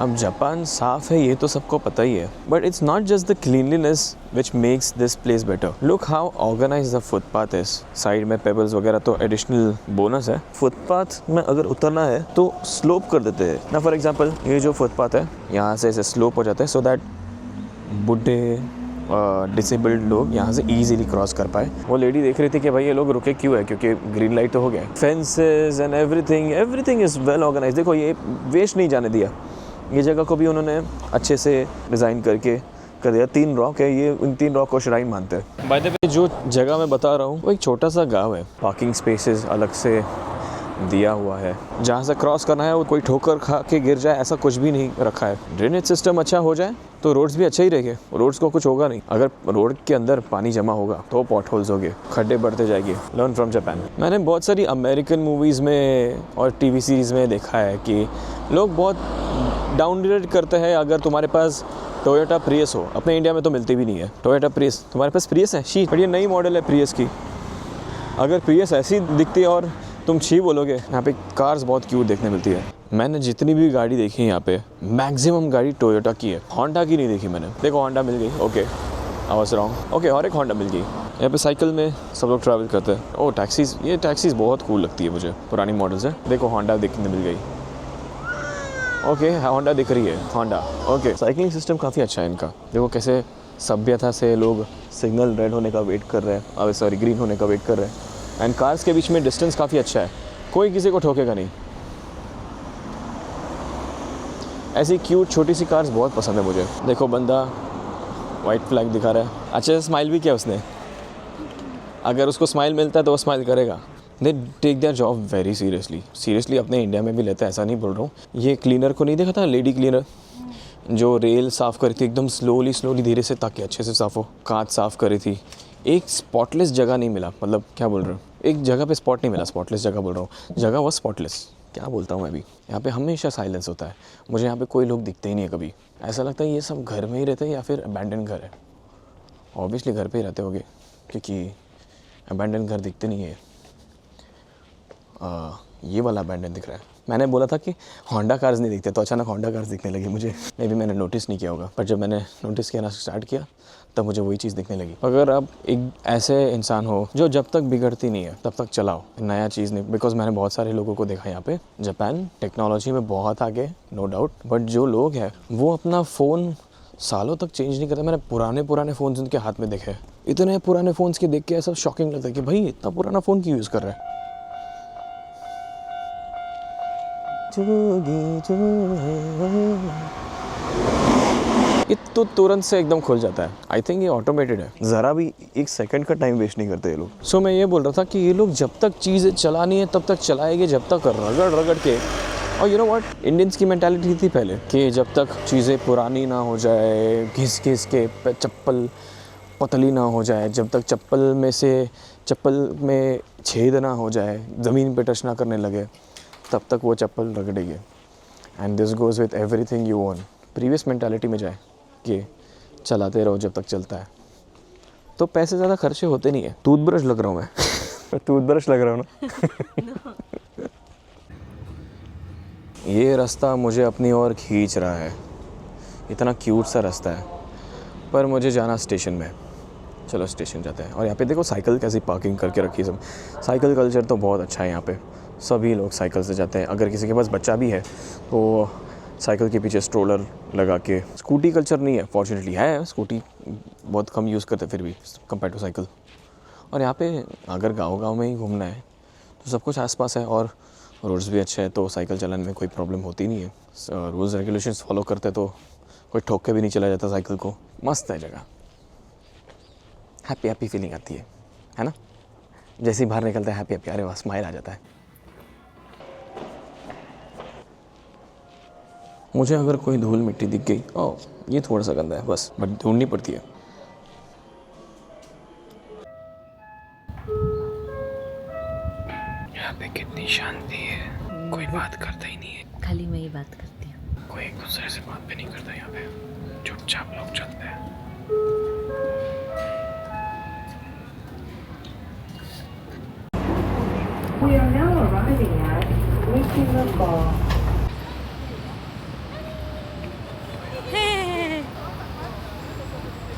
अब जापान साफ़ है ये तो सबको पता ही है, but it's not just the cleanliness which makes this place better. Look how organise the footpath is. Side में पेबल्स वगैरह तो एडिशनल बोनस है. फुटपाथ में अगर उतरना है तो स्लोप कर देते हैं ना. फॉर एग्जांपल ये जो फुटपाथ है यहाँ से ऐसे स्लोप हो जाता है सो दैट बुढ़े डिसेबल्ड लोग यहाँ से इजीली क्रॉस कर पाए. वो लेडी देख रही थी कि भाई ये लोग रुके क्यों है, क्योंकि ग्रीन लाइट तो हो गया. Fences and everything is well organise. देखो ये वेस्ट नहीं जाने दिया. ये जगह को भी उन्होंने अच्छे से डिज़ाइन करके कर दिया. 3 रॉक है, ये इन 3 रॉक को श्राइन मानते हैं. बाय द वे जो जगह मैं बता रहा हूँ वो एक छोटा सा गाँव है. पार्किंग स्पेसेस अलग से दिया हुआ है. जहाँ से क्रॉस करना है वो कोई ठोकर खा के गिर जाए ऐसा कुछ भी नहीं रखा है. ड्रेनेज सिस्टम अच्छा हो जाए तो रोड्स भी अच्छा ही रहेंगे. रोड्स को कुछ होगा नहीं. अगर रोड के अंदर पानी जमा होगा तो पॉट होल्स होंगे, खड्डे बढ़ते जाएंगे. Learn from Japan. मैंने बहुत सारी अमेरिकन मूवीज़ में और टीवी सीरीज़ में देखा है कि लोग बहुत डाउनग्रेड करते हैं अगर तुम्हारे पास टोयोटा प्रियस हो. अपने इंडिया में तो मिलती भी नहीं है टोयोटा प्रियस. तुम्हारे पास प्रियस है शी, बट ये नई मॉडल है प्रियस की. अगर प्रियस ऐसी दिखती है और तुम छी बोलोगे. यहाँ पे कार्स बहुत क्यूट देखने मिलती है. मैंने जितनी भी गाड़ी देखी है यहाँ पे मैक्सिमम गाड़ी टोयोटा की है. होंडा की नहीं देखी मैंने. देखो होंडा मिल गई, okay I was wrong. Okay और एक होंडा मिल गई. यहाँ पे साइकिल में सब लोग ट्रैवल करते हैं. ओ टैक्सीज, ये टैक्सीज बहुत कूल लगती है मुझे. पुरानी मॉडल्स है. देखो होंडा देखने मिल गई. ओके होंडा दिख रही है. Honda okay. साइकिलिंग सिस्टम काफ़ी अच्छा है इनका. देखो कैसे सभ्यता से लोग सिग्नल रेड होने का वेट कर रहे हैं, अब सॉरी ग्रीन होने का वेट कर रहे हैं. एंड कार्स के बीच में डिस्टेंस काफ़ी अच्छा है. कोई किसी को ठोकेगा नहीं. ऐसी क्यूट छोटी सी कार्स बहुत पसंद है मुझे. देखो बंदा वाइट फ्लैग दिखा रहा है. अच्छे से स्माइल भी किया उसने. अगर उसको स्माइल मिलता है तो वो स्माइल करेगा. They take their job very seriously. अपने इंडिया में भी लेते हैं, ऐसा नहीं बोल रहा हूँ. ये क्लीनर को नहीं देखा था, लेडी क्लीनर जो रेल साफ़ करी थी एकदम स्लोली धीरे से ताकि अच्छे से साफ़ हो. कांच साफ़ करी थी. एक स्पॉटलेस जगह नहीं मिला. मतलब क्या बोल रहा हूँ, एक जगह पे स्पॉट नहीं मिला. स्पॉटलेस जगह बोल रहा हूँ, जगह वो स्पॉटलेस. क्या बोलता हूँ मैं भी. यहाँ पे हमेशा साइलेंस होता है. मुझे यहाँ पे कोई लोग दिखते ही नहीं है कभी. ऐसा लगता है ये सब घर में ही रहते हैं या फिर अबैंडन घर है. ऑब्वियसली घर पे ही रहते होंगे क्योंकि अबैंडन घर दिखते नहीं है. ये वाला अबैंडन दिख रहा है. मैंने बोला था कि होंडा कार्स नहीं दिखते तो अचानक होंडा कार्स दिखने लगी मुझे. मे भी मैंने नोटिस नहीं किया होगा, पर जब मैंने नोटिस किया ना स्टार्ट किया तब मुझे वही चीज़ दिखने लगी. अगर आप एक ऐसे इंसान हो जो जब तक बिगड़ती नहीं है तब तक चलाओ, नया चीज़ नहीं. बिकॉज मैंने बहुत सारे लोगों को देखा यहाँ पे. जापान टेक्नोलॉजी में बहुत आगे नो डाउट, बट जो लोग हैं वो अपना फ़ोन सालों तक चेंज नहीं करते. मैंने पुराने फ़ोन्स उनके हाथ में देखे. इतने पुराने फ़ोन्स के देख के ऐसा शॉकिंग लगता है कि भाई इतना पुराना फ़ोन क्यों यूज़ कर रहा है. ये तो तुरंत से एकदम खुल जाता है. आई थिंक ये ऑटोमेटेड है. ज़रा भी 1 सेकंड का टाइम वेस्ट नहीं करते ये लोग. सो मैं ये बोल रहा था कि ये लोग जब तक चीज़ें चलानी है तब तक चलाएंगे, जब तक रगड़ के. और यू नो व्हाट, इंडियंस की मेंटालिटी थी पहले कि जब तक चीज़ें पुरानी ना हो जाए, घिस के चप्पल पतली ना हो जाए, जब तक चप्पल में छेद ना हो जाए, ज़मीन पे टच ना करने लगे, तब तक वो चप्पल रगड़ेगी. And this goes with everything you own. Previous mentality में जाए कि चलाते रहो जब तक चलता है तो पैसे ज़्यादा खर्चे होते नहीं है. टूथब्रश लग रहा हूँ मैं. टूथब्रश लग रहा हूँ ना. ये रास्ता मुझे अपनी ओर खींच रहा है. इतना क्यूट सा रास्ता है, पर मुझे जाना स्टेशन में. चलो स्टेशन जाते हैं. और यहाँ पे देखो साइकिल कैसी पार्किंग करके रखी है सब. साइकिल कल्चर तो बहुत अच्छा है यहाँ पे. सभी लोग साइकिल से जाते हैं. अगर किसी के पास बच्चा भी है तो साइकिल के पीछे स्ट्रोलर लगा के. स्कूटी कल्चर नहीं है फॉर्चुनेटली. है स्कूटी बहुत कम यूज़ करते फिर भी कंपेयर टू साइकिल. और यहाँ पे अगर गांव में ही घूमना है तो सब कुछ आसपास है और रोड्स भी अच्छे हैं तो साइकिल चलाने में कोई प्रॉब्लम होती नहीं है. रूल्स रेगुलेशंस फॉलो करते तो कोई ठोक के भी नहीं चला जाता साइकिल को. मस्त है जगह. हैप्पी फीलिंग आती है ना. जैसे ही बाहर निकलता है हैप्पी अरे वाह स्माइल आ जाता है. मुझे अगर कोई धूल मिट्टी दिख गई, ओह ये थोड़ा सा गंदा है बस, बट ढूंढनी पड़ती है. यहाँ पे कितनी शांति है. कोई बात करता ही नहीं है. खाली मैं ही बात करती हूँ. कोई एक दूसरे से बात भी नहीं करता यहाँ पे. चुपचाप लोग चलते हैं. We are now arriving at Nichimoko.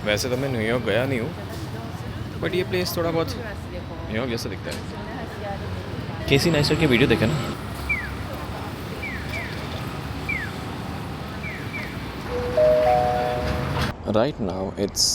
वैसे तो मैं न्यूयॉर्क गया नहीं हूँ, बट ये प्लेस थोड़ा बहुत न्यूयॉर्क जैसा दिखता है। केसी नाइस्टर की वीडियो देखे ना। Right now it's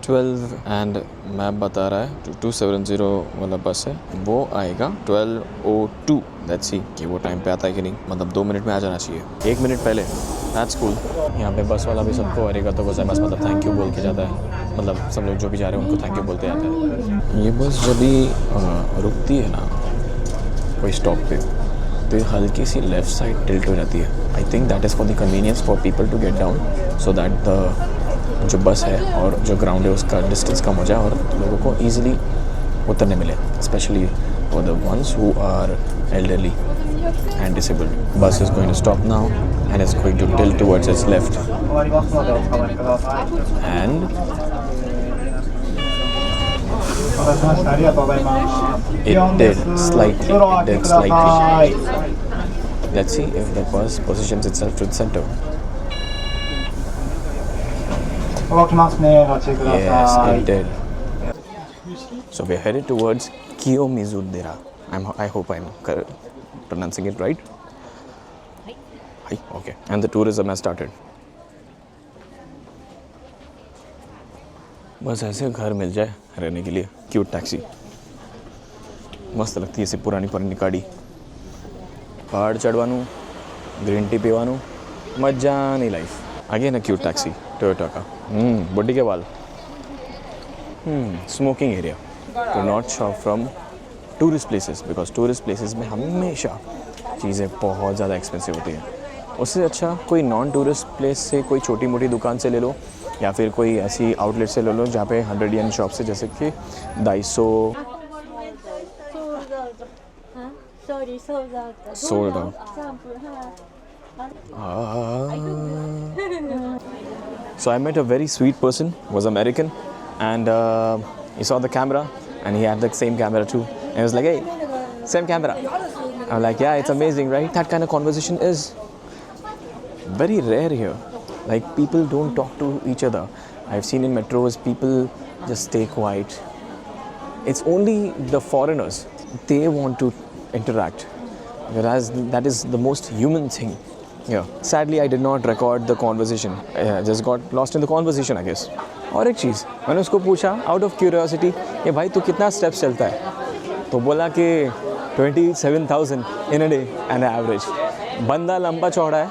12 and map बता रहा है 2270 वाला बस है, वो आएगा 12:02। लेट्स सी कि वो टाइम पे आता है कि नहीं, मतलब 2 मिनट में आ जाना चाहिए, 1 मिनट पहले। That's cool. यहाँ पे बस वाला भी सबको अरेगा तो गोजाइमास मतलब थैंक यू बोल के जाता है, मतलब सब लोग जो भी जा रहे हैं उनको थैंक यू बोलते जाता है। ये बस जब भी रुकती है ना कोई स्टॉप पे, तो ये हल्की सी लेफ़्ट साइड टिल्ट हो जाती है। I think that is for the convenience for people to get down, so that the जो बस है और जो ग्राउंड है उसका डिस्टेंस कम हो जाए और लोगों को ईजिली उतरने मिले, specially for the ones who are elderly and disabled. Bus is going to stop now and is going to tilt towards its left and it did slightly. Let's see if the bus positions itself to the center. Yes, it did. So we're headed towards Kiyomizu-dera. I hope I'm pronouncing it right. Hi. Okay. And the tourism has started. बस ऐसे घर मिल जाए रहने के लिए। Cute taxi मस्त लगती है, ऐसी पुरानी पुरानी गाड़ी। पहाड़ चढ़वानू, ग्रीन टी पीवानू, मजा नहीं life. Again a cute taxi Toyota का। बुड्ढी के बाल। Smoking area. To not shop from tourist places, because tourist places में हमेशा चीज़ें बहुत ज़्यादा एक्सपेंसिव होती हैं। उससे अच्छा कोई नॉन टूरिस्ट प्लेस से कोई छोटी मोटी दुकान से ले लो, या फिर कोई ऐसी आउटलेट से ले लो जहाँ पे 100 येन शॉप से, जैसे कि Daiso. Sold out. So I met a very sweet person, was American, and he saw the camera and he had the same camera too, and he was like, hey, same camera. I'm like, yeah, it's amazing, right? That kind of conversation is very rare here. Like, people don't talk to each other. I've seen in metros people just stay quiet. It's only the foreigners, they want to interact, whereas that is the most human thing. Yeah. Sadly, I did not record the conversation. I just got lost in the conversation, I guess. और एक चीज़ मैंने उसको पूछा out of curiosity, ये भाई तू कितना steps चलता है? तो बोला कि 27,000 इन अ डे एन एवरेज। बंदा लंबा चौड़ा है,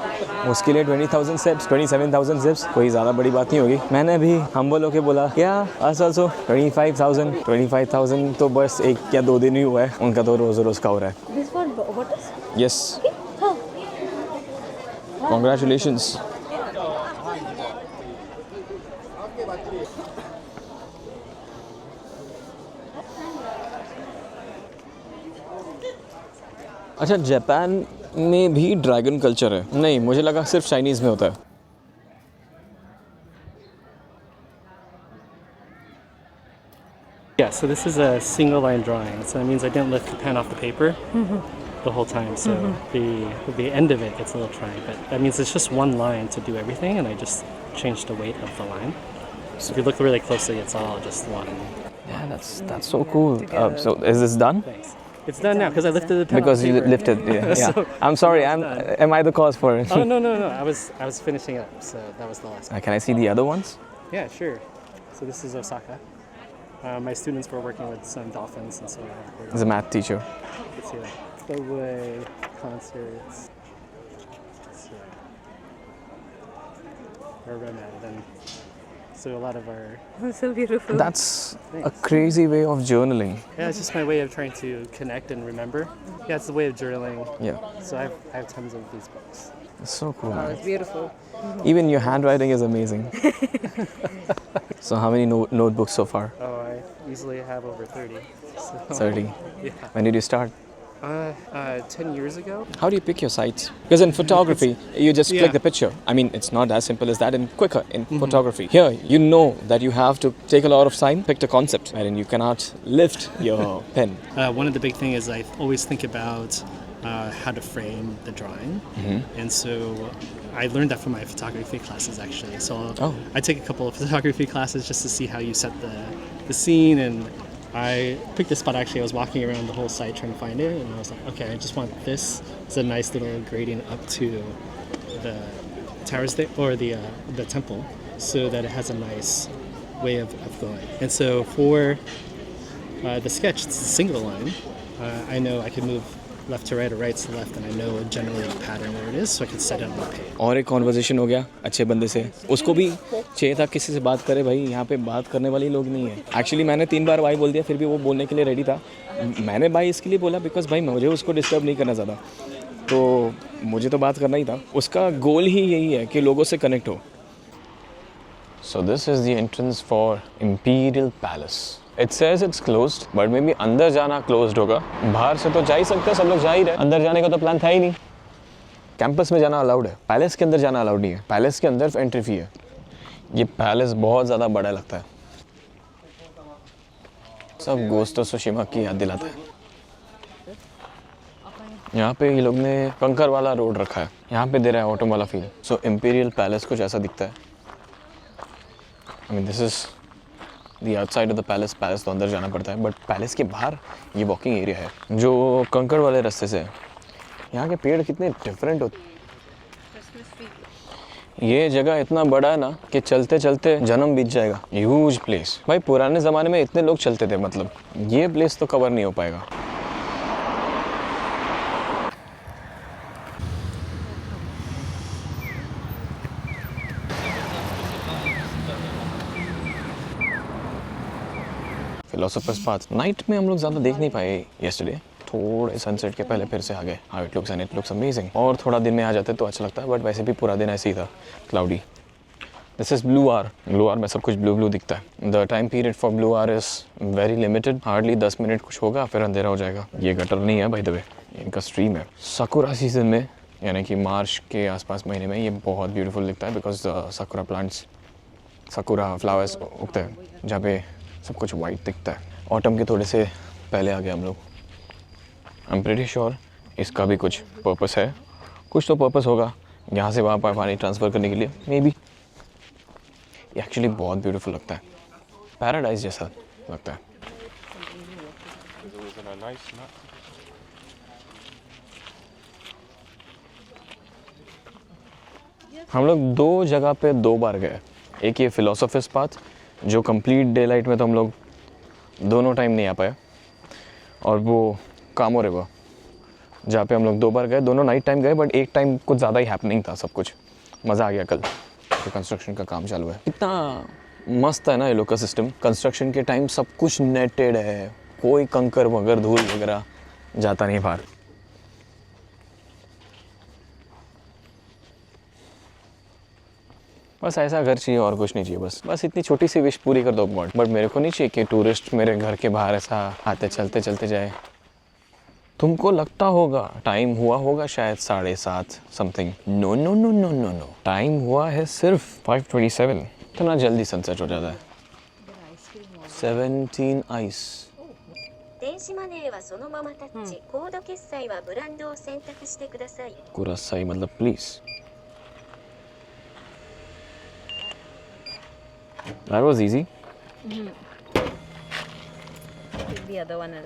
उसके लिए 20,000 स्टेप्स, 27,000 स्टेप्स कोई ज़्यादा बड़ी बात नहीं होगी। मैंने भी हम बोलों के बोला या अस ऑल्सो 25,000 तो बस 1 या 2 दिन ही हुआ है, उनका तो रोज़ रोज़ का हो रहा है। Yes, congratulations. अच्छा, जापान में भी ड्रैगन कल्चर है? नहीं, मुझे लगा सिर्फ चाइनीज़ में होता है। Yeah, so this is a single line drawing, so that means I didn't lift the pen off the paper the whole time, so the end of it gets a little trying, but that means it's just one line to do everything, and I just changed the weight of the line. So if you look really closely, it's all just one. Yeah, that's so cool. So is this done? Thanks. It's done now because I lifted the pen. Because off you paper. lifted. Yeah. Yeah. So I'm sorry. it's done. Am I the cause for it? Oh no. I was finishing up, so that was the last one. Can I see the other ones? Yeah, sure. So this is Osaka. My students were working with some dolphins, and so As a math teacher. let's see that. The way concerts. Where I'm at, and so a lot of our So beautiful. That's a crazy way of journaling. yeah, it's just my way of trying to connect and remember. Yeah, it's the way of journaling. Yeah, So I have tons of these books. it's so cool. Oh, Man. it's beautiful. Even your handwriting is amazing. So how many notebooks so far? Oh, I easily have over 30. So, 30. Yeah. When did you start? 10 years ago. How do you pick your sites? Because in photography, you just click yeah. the picture. I mean, it's not as simple as that and quicker in photography. Here, you know that you have to take a lot of time, pick the concept, and you cannot lift your pen. One of the big things is I always think about how to frame the drawing. And so I learned that from my photography classes, actually. So I take a couple of photography classes just to see how you set the scene. And I picked a spot, actually. I was walking around the whole site trying to find it. And I was like, okay, I just want this. It's a nice little gradient up to the towers there, or the temple, so that it has a nice way of going. And so for the sketch, it's a single line. I know I can move left to right or right to left, and I know generally the pattern where it is, so I can set it on the page. और एक conversation हो गया अच्छे बंदे से, उसको भी चाहिए था किसी से बात करे, भाई यहाँ पे बात करने वाले लोग नहीं है. एक्चुअली मैंने 3 बार भाई बोल दिया, फिर भी वो बोलने के लिए रेडी था. मैंने भाई इसके लिए बोला बिकॉज भाई मुझे उसको डिस्टर्ब नहीं करना ज़्यादा, तो मुझे तो बात करना ही था. उसका गोल ही यही है कि लोगों से कनेक्ट हो. So this is the entrance for imperial palace. It says it's closed, but may be अंदर जाना क्लोज्ड होगा. बाहर से तो जा ही सकते हैं, सब लोग जा ही रहे. अंदर जाने का तो प्लान था ही नहीं. कैंपस में जाना अलाउड है, पैलेस के अंदर जाना अलाउड नहीं है. पैलेस के अंदर एंट्री फी है. ये पैलेस बहुत ज़्यादा बड़ा लगता है, सब गोस्ट ऑफ त्सुशिमा की याद दिलाता है. यहाँ पे ये लोग ने कंकर वाला रोड रखा है, यहाँ पे दे रहा है ऑटो वाला फील. सो इम्पीरियल पैलेस कुछ ऐसा दिखता है. I mean this is the outside of the palace. Palace तो अंदर जाना पड़ता है, बट पैलेस के बाहर ये वॉकिंग एरिया है जो कंकड़ वाले रास्ते से है. यहाँ के पेड़ कितने डिफरेंट होते. ये जगह इतना बड़ा है ना कि चलते चलते जन्म बीत जाएगा. Huge place. भाई पुराने ज़माने में इतने लोग चलते थे, मतलब ये प्लेस तो कवर नहीं हो पाएगा. Philosophers path. नाइट में हम लोग ज़्यादा देख नहीं पाए येस्टरडे. थोड़े सनसेट के पहले फिर से आ गए. How it looks and it looks amazing. और थोड़ा दिन में आ जाते तो अच्छा लगता है, बट वैसे भी पूरा दिन ऐसे ही था, cloudy. This is blue hour. Blue hour में सब कुछ ब्लू ब्लू दिखता है. The time period for blue hour is very limited. Hardly 10 minute कुछ होगा, फिर अंधेरा हो जाएगा. ये गटर नहीं है बाय द वे, इनका स्ट्रीम है. साकुरा सीजन में, यानी कि मार्च के आसपास महीने में, ये बहुत ब्यूटीफुल दिखता है बिकॉज साकुरा प्लांट्स, साकुरा फ्लावर्स उगते हैं जहाँ पे सब कुछ वाइट दिखता है. ऑटम के थोड़े से पहले आ गए हम लोग. आई एम प्रीटी श्योर इसका भी कुछ पर्पस है. कुछ तो पर्पस होगा यहाँ से वहाँ पर पानी ट्रांसफ़र करने के लिए, मे बी. ये एक्चुअली बहुत ब्यूटीफुल लगता है, पैराडाइज जैसा लगता है. हम लोग 2 जगह पे 2 बार गए. एक ये फिलोसोफर्स पाथ जो कंप्लीट डे लाइट में तो हम लोग दोनों टाइम नहीं आ पाए, और वो कामो रिवर जहाँ पे हम लोग 2 बार गए. दोनों नाइट टाइम गए, बट एक टाइम कुछ ज़्यादा ही हैपनिंग था. सब कुछ मज़ा आ गया. कल तो कंस्ट्रक्शन का काम चालू है. इतना मस्त है ना ये लोग का सिस्टम. कंस्ट्रक्शन के टाइम सब कुछ नेटेड है, कोई कंकर वगैरह धूल वगैरह जाता नहीं बाहर. बस ऐसा घर चाहिए और कुछ नहीं चाहिए. बस इतनी छोटी सी विश पूरी कर दो गॉड. बट मेरे को नहीं चाहिए कि टूरिस्ट मेरे घर के बाहर ऐसा आते चलते चलते जाए. तुमको लगता होगा टाइम हुआ होगा शायद 7:30 something. No no no no no no, time हुआ है सिर्फ 5:27. इतना जल्दी सनसेट हो जाता है. 17 आइस. 電子マネーはそのままタッチ、コード決済はブランドを選択してください。 कुरासाई मतलब please. That was easy. The other one is